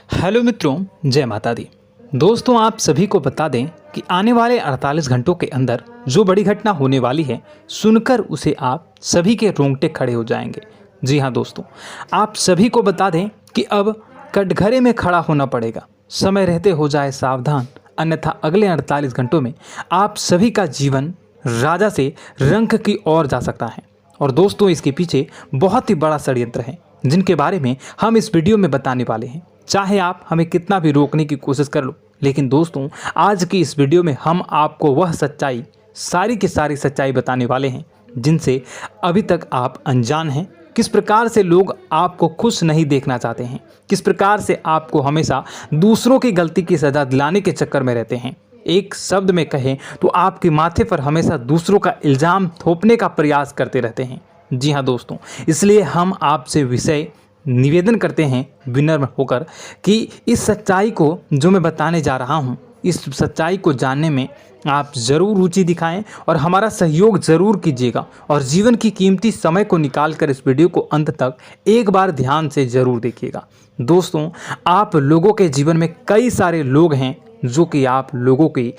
Hello मित्रों, जय माता दी। दोस्तों, आप सभी को बता दें कि आने वाले 48 घंटों के अंदर जो बड़ी घटना होने वाली है, सुनकर उसे आप सभी के रोंगटे खड़े हो जाएंगे। जी हाँ दोस्तों, आप सभी को बता दें कि अब कटघरे में खड़ा होना पड़ेगा। समय रहते हो जाए सावधान, अन्यथा अगले 48 घंटों में आप सभी का जीवन राजा से रंक की ओर जा सकता है। और दोस्तों, इसके पीछे बहुत ही बड़ा षड्यंत्र है जिनके बारे में हम इस वीडियो में बताने वाले हैं। चाहे आप हमें कितना भी रोकने की कोशिश कर लो, लेकिन दोस्तों, आज की इस वीडियो में हम आपको वह सच्चाई, सारी की सारी सच्चाई बताने वाले हैं जिनसे अभी तक आप अनजान हैं। किस प्रकार से लोग आपको खुश नहीं देखना चाहते हैं, किस प्रकार से आपको हमेशा दूसरों की गलती की सज़ा दिलाने के चक्कर में रहते हैं। एक शब्द में कहें तो आपके माथे पर हमेशा दूसरों का इल्ज़ाम थोपने का प्रयास करते रहते हैं। जी हाँ दोस्तों, इसलिए हम आपसे विषय निवेदन करते हैं विनम्र होकर कि इस सच्चाई को जो मैं बताने जा रहा हूँ, इस सच्चाई को जानने में आप ज़रूर रुचि दिखाएं और हमारा सहयोग ज़रूर कीजिएगा। और जीवन की कीमती समय को निकाल कर इस वीडियो को अंत तक एक बार ध्यान से ज़रूर देखिएगा। दोस्तों, आप लोगों के जीवन में कई सारे लोग हैं जो कि आप लोगों की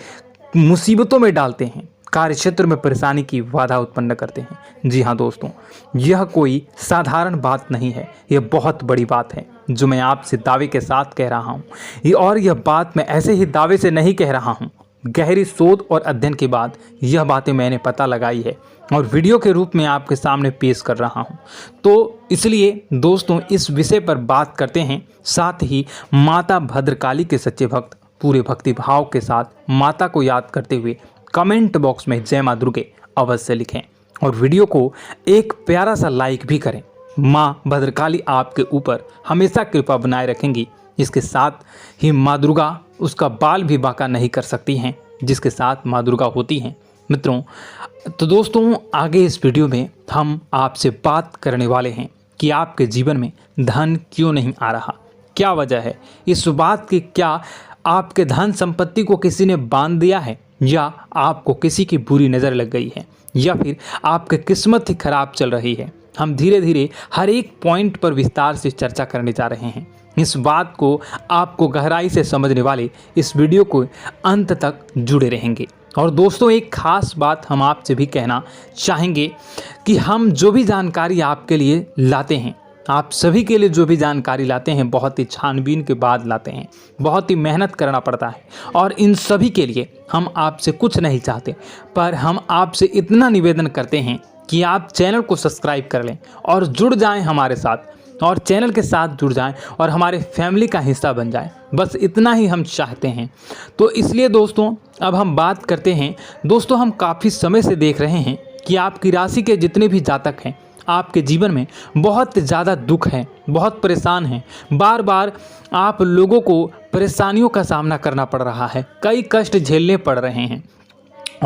मुसीबतों में डालते हैं, कार्य क्षेत्र में परेशानी की बाधा उत्पन्न करते हैं। जी हाँ दोस्तों, यह कोई साधारण बात नहीं है, यह बहुत बड़ी बात है जो मैं आपसे दावे के साथ कह रहा हूँ। और यह बात मैं ऐसे ही दावे से नहीं कह रहा हूँ, गहरी शोध और अध्ययन के बाद यह बातें मैंने पता लगाई है और वीडियो के रूप में आपके सामने पेश कर रहा हूँ। तो इसलिए दोस्तों, इस विषय पर बात करते हैं। साथ ही माता भद्रकाली के सच्चे भक्त पूरे भक्ति भाव के साथ माता को याद करते हुए कमेंट बॉक्स में जय मां दुर्गे अवश्य लिखें और वीडियो को एक प्यारा सा लाइक भी करें। मां भद्रकाली आपके ऊपर हमेशा कृपा बनाए रखेंगी। इसके साथ ही मां दुर्गा उसका बाल भी बांका नहीं कर सकती हैं जिसके साथ मां दुर्गा होती हैं। मित्रों, तो दोस्तों, आगे इस वीडियो में हम आपसे बात करने वाले हैं कि आपके जीवन में धन क्यों नहीं आ रहा, क्या वजह है इस बात की। क्या आपके धन संपत्ति को किसी ने बांध दिया है, या आपको किसी की बुरी नज़र लग गई है, या फिर आपकी किस्मत ही खराब चल रही है। हम धीरे धीरे हर एक पॉइंट पर विस्तार से चर्चा करने जा रहे हैं। इस बात को आपको गहराई से समझने वाले इस वीडियो को अंत तक जुड़े रहेंगे। और दोस्तों, एक खास बात हम आपसे भी कहना चाहेंगे कि हम जो भी जानकारी आपके लिए लाते हैं, आप सभी के लिए जो भी जानकारी लाते हैं, बहुत ही छानबीन के बाद लाते हैं, बहुत ही मेहनत करना पड़ता है। और इन सभी के लिए हम आपसे कुछ नहीं चाहते, पर हम आपसे इतना निवेदन करते हैं कि आप चैनल को सब्सक्राइब कर लें और जुड़ जाएं हमारे साथ, और चैनल के साथ जुड़ जाएं और हमारे फैमिली का हिस्सा बन जाएं। बस इतना ही हम चाहते हैं। तो इसलिए दोस्तों, अब हम बात करते हैं। दोस्तों, हम काफ़ी समय से देख रहे हैं कि आपकी राशि के जितने भी जातक हैं, आपके जीवन में बहुत ज़्यादा दुख है, बहुत परेशान हैं। बार बार आप लोगों को परेशानियों का सामना करना पड़ रहा है, कई कष्ट झेलने पड़ रहे हैं।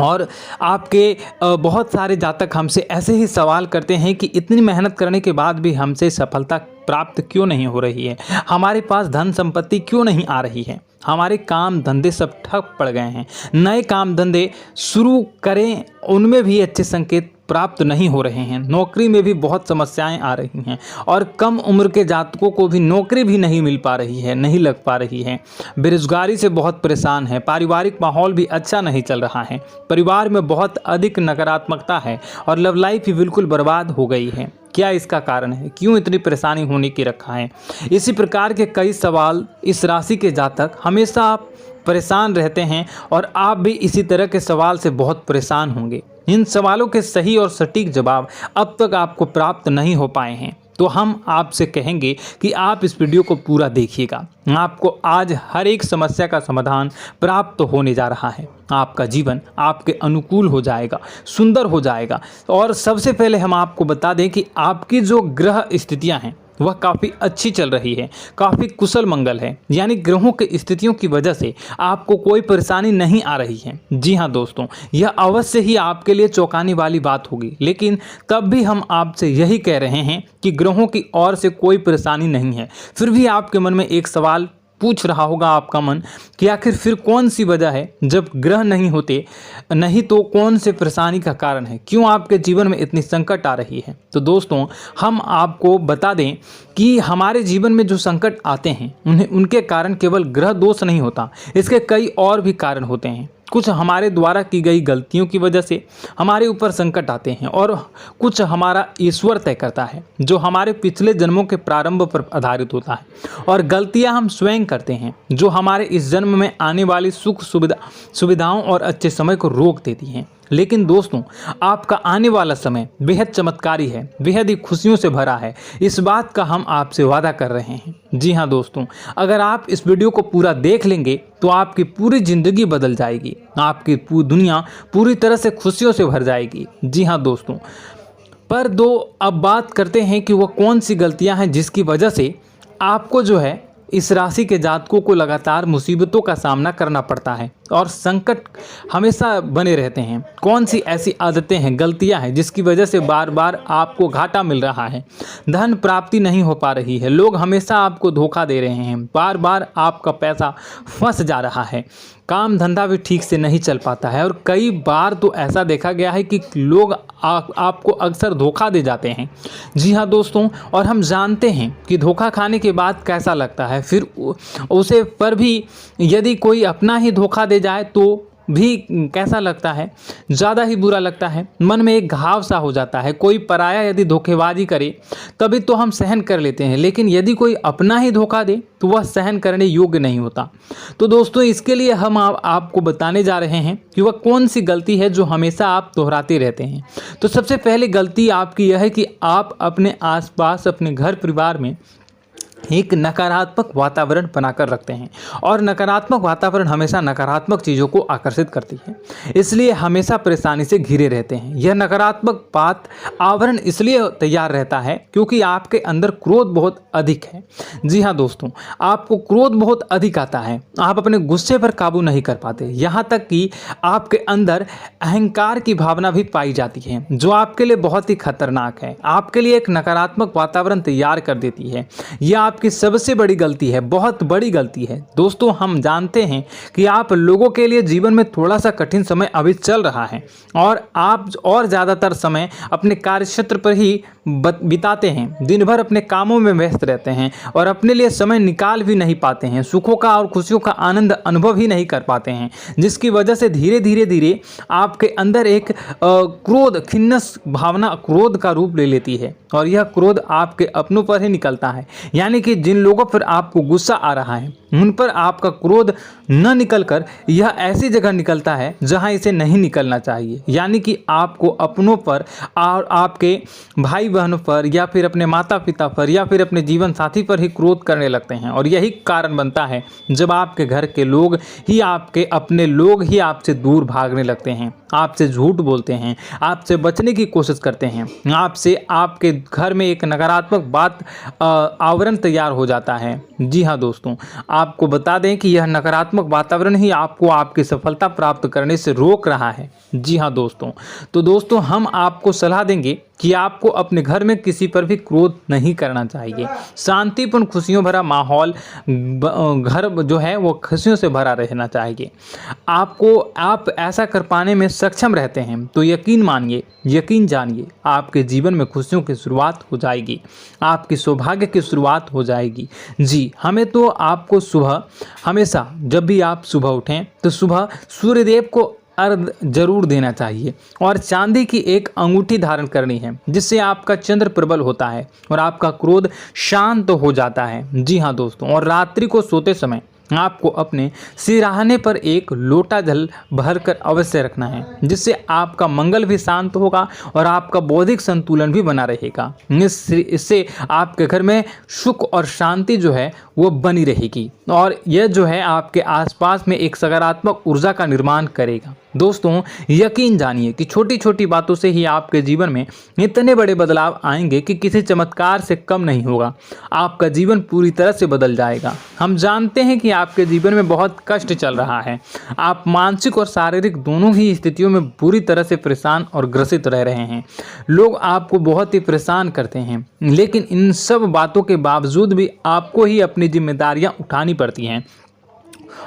और आपके बहुत सारे जातक हमसे ऐसे ही सवाल करते हैं कि इतनी मेहनत करने के बाद भी हमसे सफलता प्राप्त क्यों नहीं हो रही है, हमारे पास धन संपत्ति क्यों नहीं आ रही है, हमारे काम धंधे सब ठप पड़ गए हैं, नए काम धंधे शुरू करें उनमें भी अच्छे संकेत प्राप्त नहीं हो रहे हैं, नौकरी में भी बहुत समस्याएं आ रही हैं, और कम उम्र के जातकों को भी नौकरी भी नहीं मिल पा रही है, नहीं लग पा रही है, बेरोजगारी से बहुत परेशान है, पारिवारिक माहौल भी अच्छा नहीं चल रहा है, परिवार में बहुत अधिक नकारात्मकता है और लव लाइफ भी बिल्कुल बर्बाद हो गई है। क्या इसका कारण है, क्यों इतनी परेशानी होने की रखा है? इसी प्रकार के कई सवाल इस राशि के जातक हमेशा आप परेशान रहते हैं और आप भी इसी तरह के सवाल से बहुत परेशान होंगे। इन सवालों के सही और सटीक जवाब अब तक आपको प्राप्त नहीं हो पाए हैं, तो हम आपसे कहेंगे कि आप इस वीडियो को पूरा देखिएगा। आपको आज हर एक समस्या का समाधान प्राप्त होने जा रहा है। आपका जीवन आपके अनुकूल हो जाएगा, सुंदर हो जाएगा। और सबसे पहले हम आपको बता दें कि आपकी जो ग्रह स्थितियां हैं वह काफ़ी अच्छी चल रही है, काफ़ी कुशल मंगल है, यानी ग्रहों की स्थितियों की वजह से आपको कोई परेशानी नहीं आ रही है। जी हाँ दोस्तों, यह अवश्य ही आपके लिए चौंकाने वाली बात होगी, लेकिन तब भी हम आपसे यही कह रहे हैं कि ग्रहों की ओर से कोई परेशानी नहीं है। फिर भी आपके मन में एक सवाल पूछ रहा होगा आपका मन कि आखिर फिर कौन सी वजह है, जब ग्रह नहीं होते नहीं तो कौन से परेशानी का कारण है, क्यों आपके जीवन में इतनी संकट आ रही है। तो दोस्तों हम आपको बता दें कि हमारे जीवन में जो संकट आते हैं उनके कारण केवल ग्रह दोष नहीं होता, इसके कई और भी कारण होते हैं। कुछ हमारे द्वारा की गई गलतियों की वजह से हमारे ऊपर संकट आते हैं और कुछ हमारा ईश्वर तय करता है, जो हमारे पिछले जन्मों के प्रारंभ पर आधारित होता है। और गलतियां हम स्वयं करते हैं, जो हमारे इस जन्म में आने वाली सुख सुविधाओं और अच्छे समय को रोक देती हैं। लेकिन दोस्तों आपका आने वाला समय बेहद चमत्कारी है, बेहद ही खुशियों से भरा है, इस बात का हम आपसे वादा कर रहे हैं। जी हाँ दोस्तों, अगर आप इस वीडियो को पूरा देख लेंगे तो आपकी पूरी ज़िंदगी बदल जाएगी, आपकी पूरी दुनिया पूरी तरह से खुशियों से भर जाएगी। जी हाँ दोस्तों, पर अब बात करते हैं कि वो कौन सी गलतियां हैं जिसकी वजह से आपको जो है इस राशि के जातकों को लगातार मुसीबतों का सामना करना पड़ता है और संकट हमेशा बने रहते हैं। कौन सी ऐसी आदतें हैं, गलतियां हैं जिसकी वजह से बार बार आपको घाटा मिल रहा है, धन प्राप्ति नहीं हो पा रही है, लोग हमेशा आपको धोखा दे रहे हैं, बार बार आपका पैसा फंस जा रहा है, काम धंधा भी ठीक से नहीं चल पाता है और कई बार तो ऐसा देखा गया है कि लोग आपको अक्सर धोखा दे जाते हैं। जी हाँ दोस्तों, और हम जानते हैं कि धोखा खाने के बाद कैसा लगता है, फिर उसे पर भी यदि कोई अपना ही धोखा दे जाए तो भी कैसा लगता है, ज़्यादा ही बुरा लगता है, मन में एक घाव सा हो जाता है। कोई पराया यदि धोखेबाजी करे तभी तो हम सहन कर लेते हैं, लेकिन यदि कोई अपना ही धोखा दे तो वह सहन करने योग्य नहीं होता। तो दोस्तों इसके लिए हम आपको बताने जा रहे हैं कि वह कौन सी गलती है जो हमेशा आप दोहराते रहते हैं। तो सबसे पहली गलती आपकी यह है कि आप अपने आसपास, अपने घर परिवार में एक नकारात्मक वातावरण बनाकर रखते हैं और नकारात्मक वातावरण हमेशा नकारात्मक चीज़ों को आकर्षित करती है, इसलिए हमेशा परेशानी से घिरे रहते हैं। यह नकारात्मक आवरण इसलिए तैयार रहता है क्योंकि आपके अंदर क्रोध बहुत अधिक है। जी हाँ दोस्तों, आपको क्रोध बहुत अधिक आता है, आप अपने गुस्से पर काबू नहीं कर पाते, यहाँ तक कि आपके अंदर अहंकार की भावना भी पाई जाती है, जो आपके लिए बहुत ही खतरनाक है, आपके लिए एक नकारात्मक वातावरण तैयार कर देती है। यह आपकी सबसे बड़ी गलती है, बहुत बड़ी गलती है। दोस्तों हम जानते हैं कि आप लोगों के लिए जीवन में थोड़ा सा कठिन समय अभी चल रहा है और आप और ज़्यादातर समय अपने कार्यक्षेत्र पर ही बिताते हैं, दिन भर अपने कामों में व्यस्त रहते हैं और अपने लिए समय निकाल भी नहीं पाते हैं, सुखों का और खुशियों का आनंद अनुभव ही नहीं कर पाते हैं, जिसकी वजह से धीरे धीरे आपके अंदर एक क्रोध, खिन्नस भावना क्रोध का रूप ले लेती है और यह क्रोध आपके अपनों पर ही निकलता है। यानी कि जिन लोगों पर आपको गुस्सा आ रहा है उन पर आपका क्रोध न निकलकर यह ऐसी जगह निकलता है जहां इसे नहीं निकलना चाहिए। यानी कि आपको अपनों पर और आपके भाई बहनों पर या फिर अपने माता पिता पर या फिर अपने जीवन साथी पर ही क्रोध करने लगते हैं और यही कारण बनता है जब आपके घर के लोग ही, आपके अपने लोग ही आपसे दूर भागने लगते हैं, आपसे झूठ बोलते हैं, आपसे बचने की कोशिश करते हैं, आपसे आपके घर में एक नकारात्मक आवरण तैयार हो जाता है। जी हाँ दोस्तों, आपको बता दें कि यह नकारात्मक वातावरण ही आपको आपकी सफलता प्राप्त करने से रोक रहा है। जी हाँ दोस्तों, तो दोस्तों हम आपको सलाह देंगे कि आपको अपने घर में किसी पर भी क्रोध नहीं करना चाहिए। शांतिपूर्ण खुशियों भरा माहौल, घर जो है वो खुशियों से भरा रहना चाहिए। आप ऐसा कर पाने में सक्षम रहते हैं तो यकीन मानिए, यकीन जानिए, आपके जीवन में खुशियों की शुरुआत हो जाएगी, आपकी सौभाग्य की शुरुआत हो जाएगी। जी, हमें तो आपको सुबह, हमेशा जब भी आप सुबह उठें तो सुबह सूर्यदेव को अर्घ जरूर देना चाहिए और चांदी की एक अंगूठी धारण करनी है, जिससे आपका चंद्र प्रबल होता है और आपका क्रोध शांत हो जाता है। जी हाँ दोस्तों, और रात्रि को सोते समय आपको अपने सिरहाने पर एक लोटा जल भरकर अवश्य रखना है, जिससे आपका मंगल भी शांत होगा और आपका बौद्धिक संतुलन भी बना रहेगा। इससे आपके घर में सुख और शांति जो है वो बनी रहेगी और यह जो है आपके आसपास में एक सकारात्मक ऊर्जा का निर्माण करेगा। दोस्तों यकीन जानिए कि छोटी छोटी बातों से ही आपके जीवन में इतने बड़े बदलाव आएंगे कि किसी चमत्कार से कम नहीं होगा। आपका जीवन पूरी तरह से बदल जाएगा। हम जानते हैं कि आपके जीवन में बहुत कष्ट चल रहा है। आप मानसिक और शारीरिक दोनों ही स्थितियों में पूरी तरह से परेशान और ग्रसित रह रहे हैं। लोग आपको बहुत ही परेशान करते हैं, लेकिन इन सब बातों के बावजूद भी आपको ही अपनी जिम्मेदारियां उठानी पड़ती हैं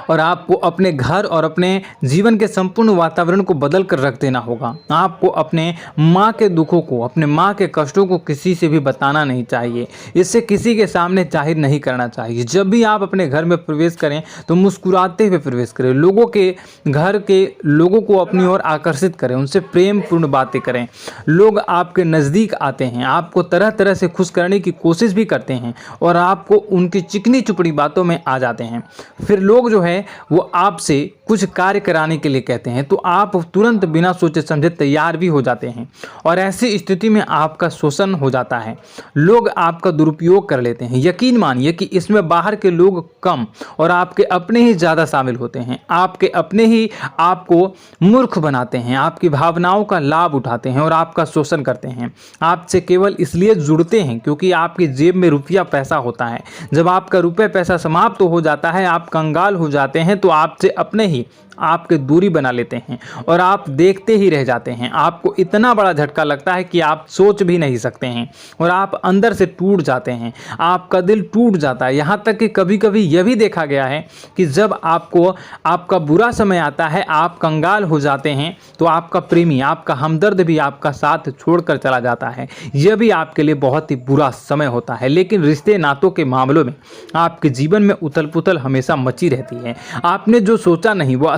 और आपको अपने घर और अपने जीवन के संपूर्ण वातावरण को बदल कर रख देना होगा। आपको अपने माँ के दुखों को, अपने माँ के कष्टों को किसी से भी बताना नहीं चाहिए। इससे किसी के सामने जाहिर नहीं करना चाहिए। जब भी आप अपने घर में प्रवेश करें तो मुस्कुराते हुए प्रवेश करें। लोगों के घर के लोगों को अपनी ओर आकर्षित करें, उनसे प्रेम पूर्ण बातें करें। लोग आपके नज़दीक आते हैं, आपको तरह तरह से खुश करने की कोशिश भी करते हैं और आपको उनकी चिकनी चुपड़ी बातों में आ जाते हैं। फिर लोग जो है वो आपसे कुछ कार्य कराने के लिए कहते हैं तो आप तुरंत बिना सोचे समझे तैयार भी हो जाते हैं और ऐसी स्थिति में आपका शोषण हो जाता है। लोग आपका दुरुपयोग कर लेते हैं। यकीन मानिए कि इसमें बाहर के लोग कम और आपके अपने ही ज़्यादा शामिल होते हैं। आपके अपने ही आपको मूर्ख बनाते हैं, आपकी भावनाओं का लाभ उठाते हैं और आपका शोषण करते हैं। आपसे केवल इसलिए जुड़ते हैं क्योंकि आपकी जेब में रुपया पैसा होता है। जब आपका रुपया पैसा समाप्त हो जाता है, आप कंगाल हो जाते हैं तो आपसे अपने ही आपके दूरी बना लेते हैं और आप देखते ही रह जाते हैं। आपको इतना बड़ा झटका लगता है कि आप सोच भी नहीं सकते हैं और आप अंदर से टूट जाते हैं। आपका दिल टूट जाता है। यहाँ तक कि कभी कभी यह भी देखा गया है कि जब आपको आपका बुरा समय आता है, आप कंगाल हो जाते हैं तो आपका प्रेमी, आपका हमदर्द भी आपका साथ छोड़कर चला जाता है। यह भी आपके लिए बहुत ही बुरा समय होता है। लेकिन रिश्ते नातों के मामलों में आपके जीवन में उथल पुथल हमेशा मची रहती है। आपने जो सोचा नहीं वह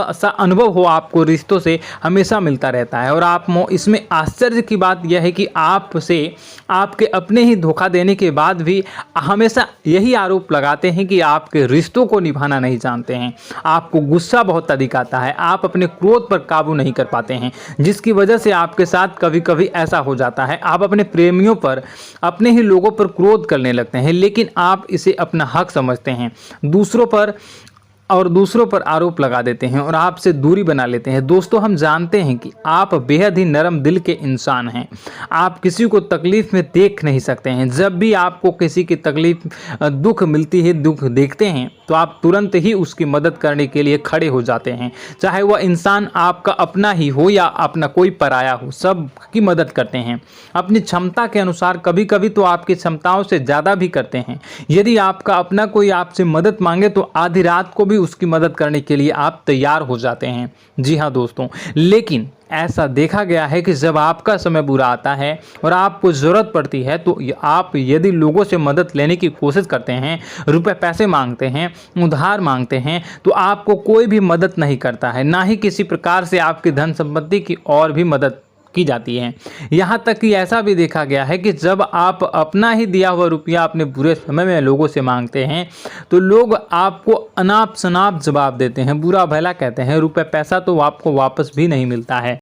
ऐसा अनुभव हो आपको रिश्तों से हमेशा मिलता रहता है। और आप इसमें आश्चर्य की बात यह है कि आपसे आपके अपने ही धोखा देने के बाद भी हमेशा यही आरोप लगाते हैं कि आपके रिश्तों को निभाना नहीं जानते हैं। आपको गुस्सा बहुत अधिक आता है, आप अपने क्रोध पर काबू नहीं कर पाते हैं, जिसकी वजह से आपके साथ कभी कभी ऐसा हो जाता है आप अपने प्रेमियों पर, अपने ही लोगों पर क्रोध करने लगते हैं, लेकिन आप इसे अपना हक समझते हैं। दूसरों पर आरोप लगा देते हैं और आपसे दूरी बना लेते हैं। दोस्तों हम जानते हैं कि आप बेहद ही नरम दिल के इंसान हैं। आप किसी को तकलीफ में देख नहीं सकते हैं। जब भी आपको किसी की तकलीफ, दुख मिलती है, दुख देखते हैं तो आप तुरंत ही उसकी मदद करने के लिए खड़े हो जाते हैं। चाहे वह इंसान आपका अपना ही हो या अपना कोई पराया हो, सब की मदद करते हैं अपनी क्षमता के अनुसार। कभी कभी तो आपकी क्षमताओं से ज़्यादा भी करते हैं। यदि आपका अपना कोई आपसे मदद मांगे तो आधी रात को भी उसकी मदद करने के लिए आप तैयार हो जाते हैं। जी हाँ दोस्तों, लेकिन ऐसा देखा गया है कि जब आपका समय बुरा आता है और आपको ज़रूरत पड़ती है तो आप यदि लोगों से मदद लेने की कोशिश करते हैं, रुपए पैसे मांगते हैं, उधार मांगते हैं, तो आपको कोई भी मदद नहीं करता है। ना ही किसी प्रकार से आपकी धन संपत्ति की और भी मदद की जाती है। यहाँ तक कि ऐसा भी देखा गया है कि जब आप अपना ही दिया हुआ रुपया अपने बुरे समय में लोगों से मांगते हैं तो लोग आपको अनाप शनाप जवाब देते हैं, बुरा भला कहते हैं। रुपये पैसा तो आपको वापस भी नहीं मिलता है।